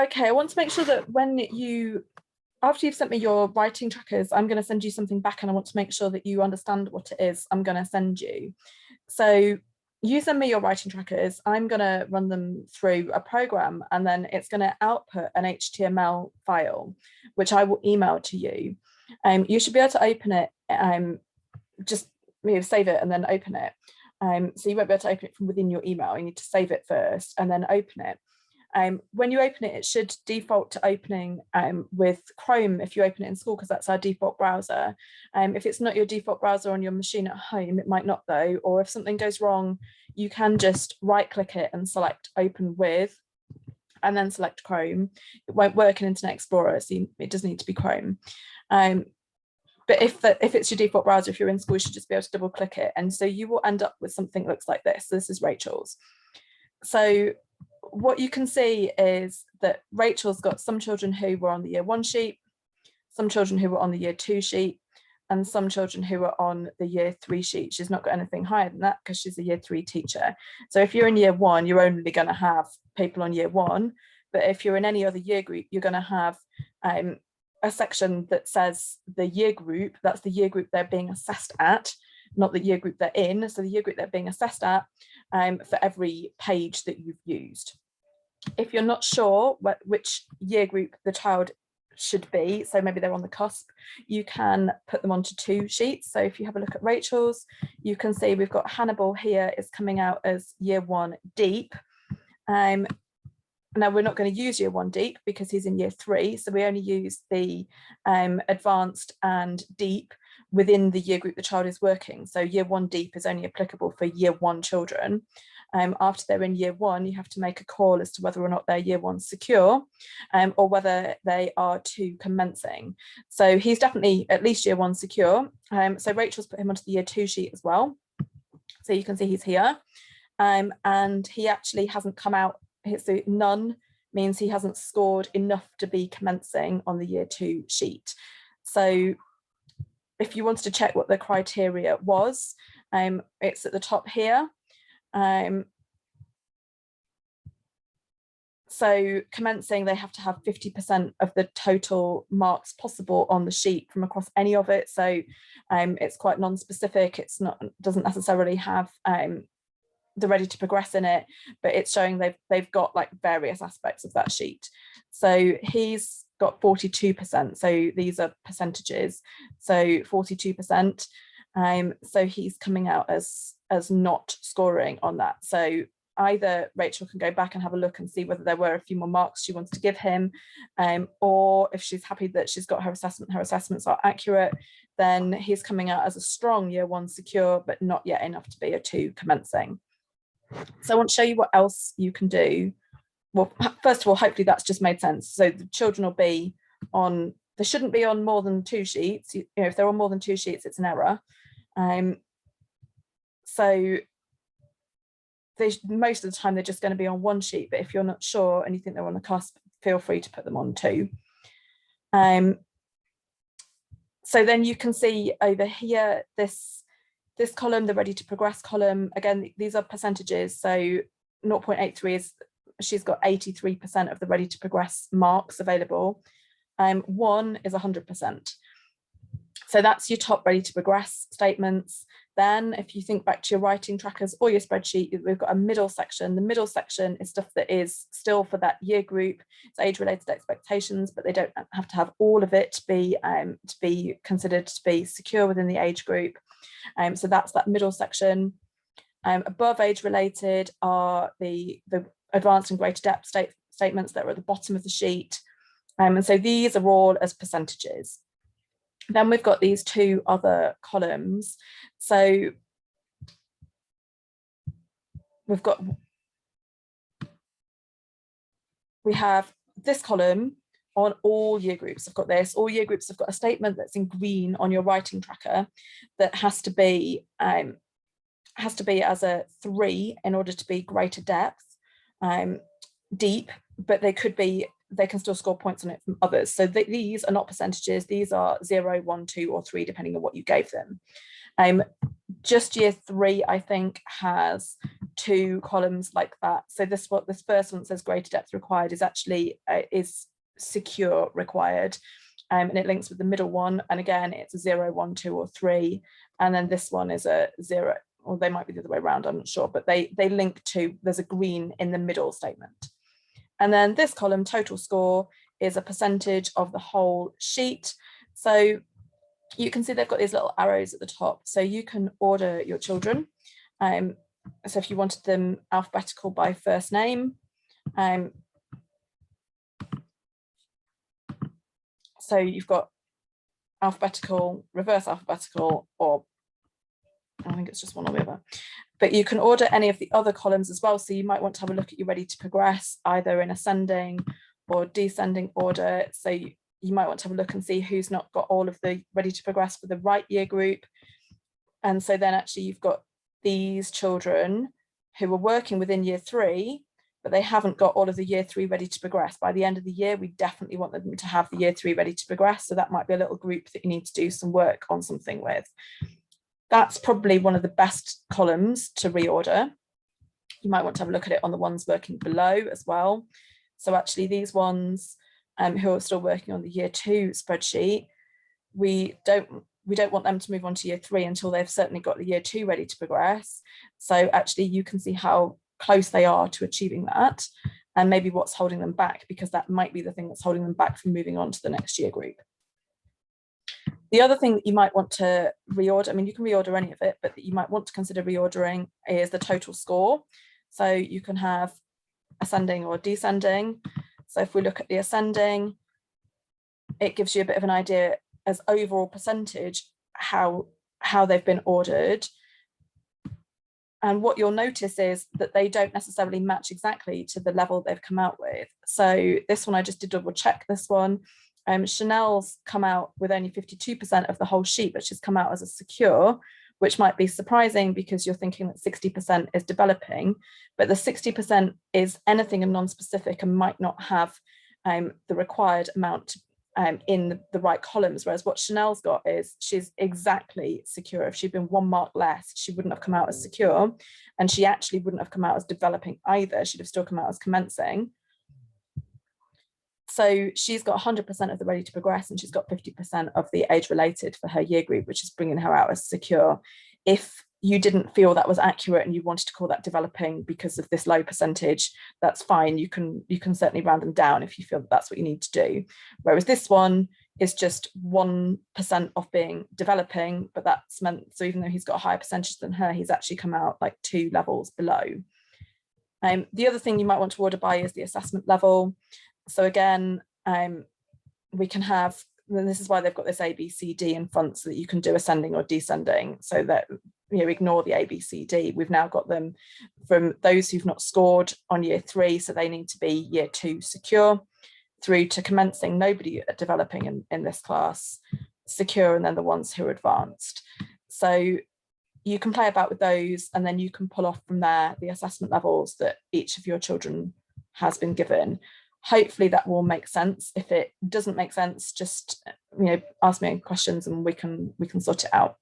Okay, I want to make sure that after you've sent me your writing trackers, I'm going to send you something back, and I want to make sure that you understand what it is I'm going to send you. So you send me your writing trackers, I'm going to run them through a program, and then it's going to output an HTML file, which I will email to you. You should be able to open it, just save it and then open it. So you won't be able to open it from within your email. You need to save it first and then open it. When you open it, it should default to opening with Chrome if you open it in school, because that's our default browser. If it's not your default browser on your machine at home, it might not though, or if something goes wrong, you can just right click it and select open with, and then select Chrome. It won't work in Internet Explorer, so it does need to be Chrome. But if it's your default browser, if you're in school, you should just be able to double click it. And so you will end up with something that looks like this. This is Rachel's. So what you can see is that Rachel's got some children who were on the year 1 sheet, some children who were on the year 2 sheet, and some children who were on the year 3 sheet. She's not got anything higher than that because she's a year 3 teacher. So if you're in year 1, you're only going to have people on year 1. But if you're in any other year group, you're going to have a section that says the year group. That's the year group they're being assessed at, not the year group they're in. So the year group they're being assessed at for every page that you've used. If you're not sure which year group the child should be, so maybe they're on the cusp, you can put them onto 2 sheets. So if you have a look at Rachel's, you can see we've got Hannibal here is coming out as year 1 deep. Now we're not going to use year 1 deep because he's in year 3, so we only use the advanced and deep within the year group the child is working. So year 1 deep is only applicable for year 1 children. After they're in year 1, you have to make a call as to whether or not they're year 1 secure, or whether they are 2 commencing. So he's definitely at least year 1 secure. So Rachel's put him onto the year 2 sheet as well. So you can see he's here, and he actually hasn't come out. So none means he hasn't scored enough to be commencing on the year 2 sheet. So if you wanted to check what the criteria was, it's at the top here. So commencing, they have to have 50% of the total marks possible on the sheet from across any of it. So it's quite non-specific. Doesn't necessarily have the ready to progress in it, but it's showing they've got like various aspects of that sheet. So he's got 42%. So these are percentages. So 42%. So he's coming out as not scoring on that. So either Rachel can go back and have a look and see whether there were a few more marks she wants to give him, or if she's happy that she's got her assessments are accurate, then he's coming out as a strong year 1 secure, but not yet enough to be a 2 commencing. So I want to show you what else you can do. Well, first of all, hopefully that's just made sense. So the children will be on, they shouldn't be on more than 2 sheets. If they're on more than 2 sheets, it's an error. So most of the time they're just going to be on 1 sheet, but if you're not sure and you think they're on the cusp, feel free to put them on 2. So then you can see over here, this column, the ready to progress column, again, these are percentages. So 0.83 is, she's got 83% of the ready to progress marks available. 1 is 100%. So that's your top ready to progress statements. Then if you think back to your writing trackers or your spreadsheet, we've got a middle section. The middle section is stuff that is still for that year group. It's age-related expectations, but they don't have to have all of it to be considered to be secure within the age group. So that's that middle section. Above age-related are the advanced and greater depth statements that are at the bottom of the sheet. And so these are all as percentages. Then we've got these 2 other columns. So we have this column on all year groups. I've got this, all year groups have got a statement that's in green on your writing tracker that has to be as a 3 in order to be greater depth, deep, but they can still score points on it from others. So these are not percentages. These are 0, 1, 2, or 3, depending on what you gave them. Just year 3, I think, has 2 columns like that. So this first one says greater depth required is actually is secure required. And it links with the middle one. And again, it's a 0, 1, 2, or 3. And then this one is a 0, or they might be the other way around, I'm not sure, but they link to, there's a green in the middle statement. And then this column, total score, is a percentage of the whole sheet. So you can see they've got these little arrows at the top. So you can order your children. So if you wanted them alphabetical by first name, so you've got alphabetical, reverse alphabetical, or I think it's just one or the other. But you can order any of the other columns as well. So you might want to have a look at your ready to progress, either in ascending or descending order. So you might want to have a look and see who's not got all of the ready to progress for the right year group. And so then actually you've got these children who are working within year 3, but they haven't got all of the year 3 ready to progress. By the end of the year, we definitely want them to have the year 3 ready to progress. So that might be a little group that you need to do some work on something with. That's probably one of the best columns to reorder. You might want to have a look at it on the ones working below as well. So actually these ones who are still working on the year 2 spreadsheet, we don't want them to move on to year 3 until they've certainly got the year 2 ready to progress. So actually you can see how close they are to achieving that, and maybe what's holding them back, because that might be the thing that's holding them back from moving on to the next year group. The other thing that you might want to reorder, I mean, you can reorder any of it, but that you might want to consider reordering is the total score. So you can have ascending or descending. So if we look at the ascending, it gives you a bit of an idea as overall percentage how they've been ordered. And what you'll notice is that they don't necessarily match exactly to the level they've come out with. So this one, I just did double check this one. Chanel's come out with only 52% of the whole sheet, which has come out as a secure, which might be surprising because you're thinking that 60% is developing, but the 60% is anything and non-specific and might not have the required amount in the right columns. Whereas what Chanel's got is she's exactly secure. If she'd been 1 mark less, she wouldn't have come out as secure, and she actually wouldn't have come out as developing either. She'd have still come out as commencing. So she's got 100% of the ready to progress, and she's got 50% of the age related for her year group, which is bringing her out as secure. If you didn't feel that was accurate and you wanted to call that developing because of this low percentage, that's fine. You can certainly round them down if you feel that that's what you need to do. Whereas this one is just 1% of being developing, but that's meant, so even though he's got a higher percentage than her, he's actually come out like 2 levels below. The other thing you might want to order by is the assessment level. So again, we can have, and this is why they've got this A, B, C, D in front, so that you can do ascending or descending, so that, you know, ignore the A, B, C, D. We've now got them from those who've not scored on year 3, so they need to be year 2 secure, through to commencing, nobody developing in this class, secure, and then the ones who are advanced. So you can play about with those, and then you can pull off from there the assessment levels that each of your children has been given. Hopefully that will make sense. If it doesn't make sense, just ask me any questions and we can sort it out.